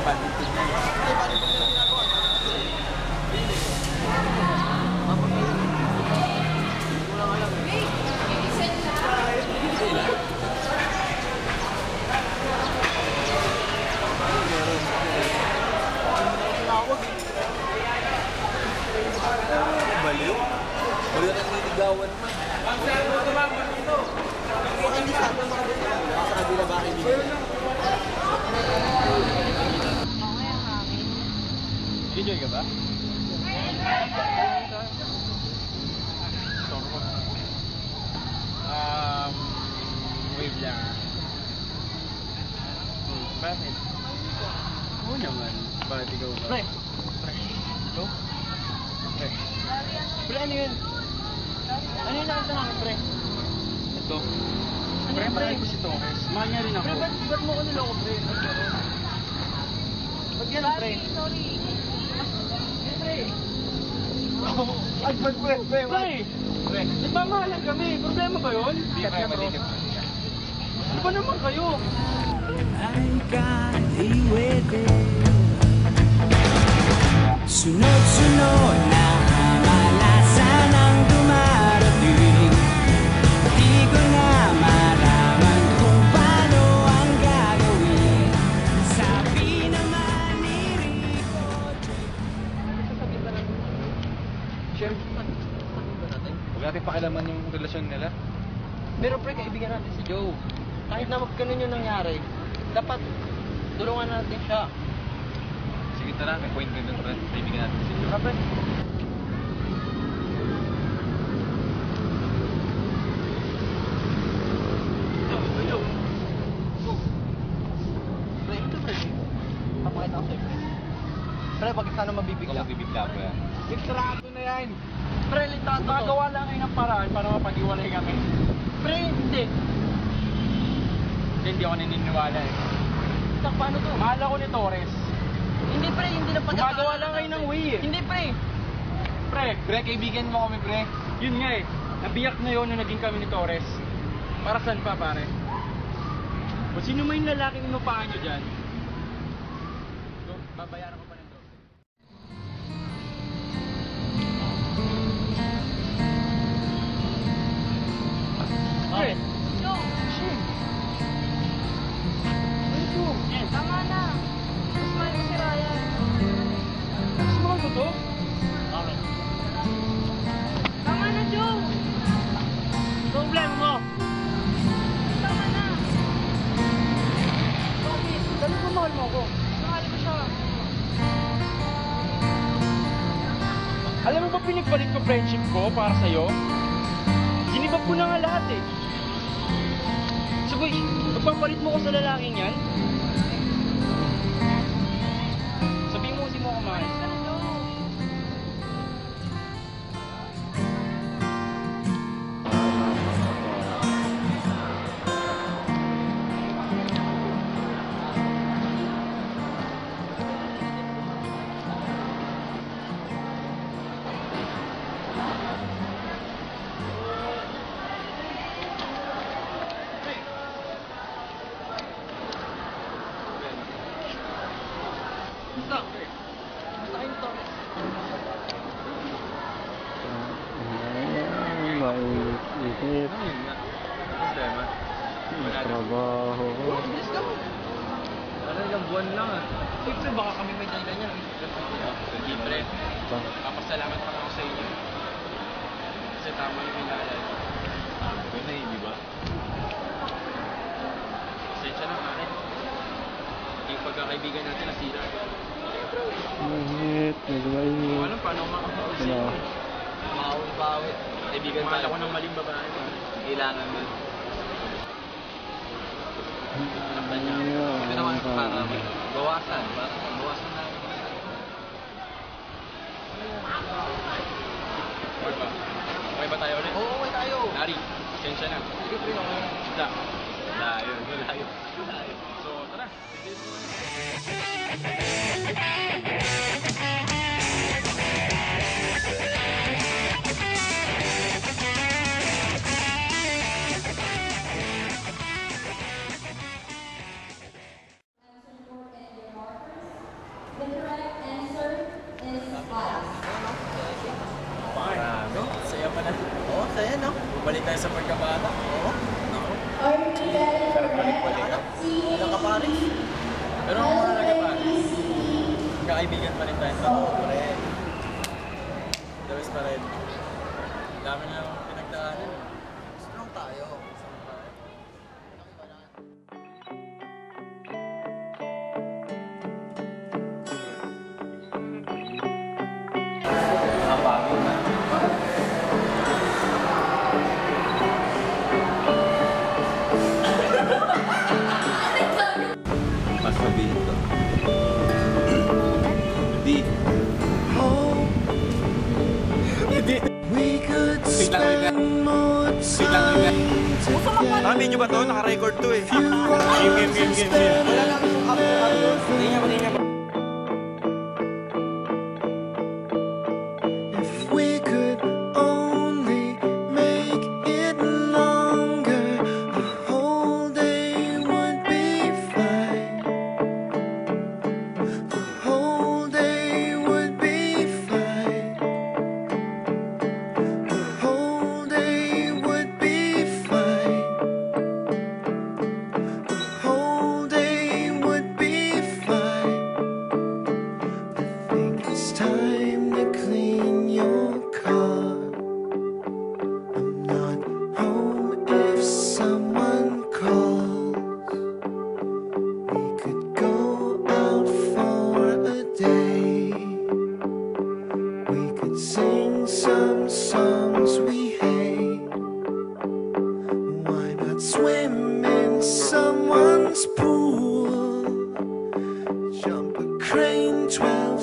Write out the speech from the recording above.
Badminton yan. Baliw? Baliw na niligawan naman. Hindi sa atin mga baliw. Sa kabila ba kaibigan? Enjoy ka ba? Wave lang. Bakit? Oo naman. Bakit ikaw ba? Pre! Ito? Pre. Pre, ano yun? Ano yung nakita namin, pre? Ito. Pre, mahal ko si Torres. Mahal niya rin ako. Pre, ba't mo ko niloko, pre? Ba't yan, pre? Sorry. Pre. Ay, pre. Pre. Nagmamahalan kami. Problema ba yun? Hindi, pre. Malikit. Ano ba naman kayo? Ay, kaiwede. Sunod-sunod na malasan ang dumarating. Di ko na malaman kung paano ang gagawin. Sabi naman ni Rico. Siyempre, huwag natin pakilaman yung relasyon nila. Pero pre, kaibigan natin si Joe. Kahit na ganun yung nangyari, dapat tulungan natin siya. Sige, tara, may point rin doon, pre. Kaibigan natin si Joe. Pre. Pre, ito, pre. Papakita ko sa'yo, pre. Pre, bakit sana mabibigla? Ikaw mabibigla, pre. Litrato na yan. Pre, litrato to. Magawa lang kayo ng paraan para mapag-iwalay kami. Pre, hindi. Hindi ako naniniwala eh. So, paano to? Mahal ako ni Torres. Hindi pre, hindi na pagkakala. Gumagawa lang kayo ng way eh. Hindi pre. Pre, kaibigan mo kami pre. Yun nga eh. Nabiyak na yun nung naging kami ni Torres. Para saan pa pare? O sino may lalaking inupaan nyo dyan? So, babayaran ko pa ng doon. Pre. Tama na. Mas mahal ko si Ryan. Mas mahal ko to? Okay. Tama na, Joe. Problema mo? Tama na. Bakit? Dali ba mahal mo ako? Mahal ko siya. Alam mo ba pinagpalit ko friendship ko para sa'yo? Ginibag ko na nga lahat eh. Sabi, magpapalit mo ko sa lalaking yan? Sabihin mo kasi mo kumain. Basta kayo nito. Maulit-ulit. Ano yun nga? Problema? Trabaho. Bilis ka mo. Ano ilang buwan lang ah. Siyempre baka kami may dahilan yan. Hindi pre. Papasalamat pa ako sa inyo. Kasi tama yung inaalala. Ito na hindi ba? Pasensya na pare. Yung pagkakaibigan natin nasira. Mahit, nagmahit. Kung alam paano makakapag Ano? Maawit-bawi. Kaibigan mahal ako ng maling babae. Kailangan mo. Alam ba niya? Ito naman para bawasan. Bawasan na. Okay ba tayo ulit? Oo, okay tayo. Larry, pasensya na. Sige, pre. Isda. Layo. So, tara. Balik tayo sa pagkabata. Oo. Sarap balik-balik. Ilang ka pare? Pero ang mahalaga pare, magkakaibigan pa rin tayo. Oo, pare. The best pa rin. Dami na yung pinagdaanan. Strong tayo. Strong tayo. Nakapagod na. Mas sabihin ko. Hindi. Hindi. Video ba to? Naka-record to eh. Game. Wala lang yung up. Hindi niya. If we could only make it longer, a whole day would be fine. A whole day would be fine. A whole day would be fine. A whole day would be fine. I think it's time to clean your car. I'm not home if someone calls. We could go out for a day. We could sing some songs we hate. Why not swim in someone's pool? Jump a crane 12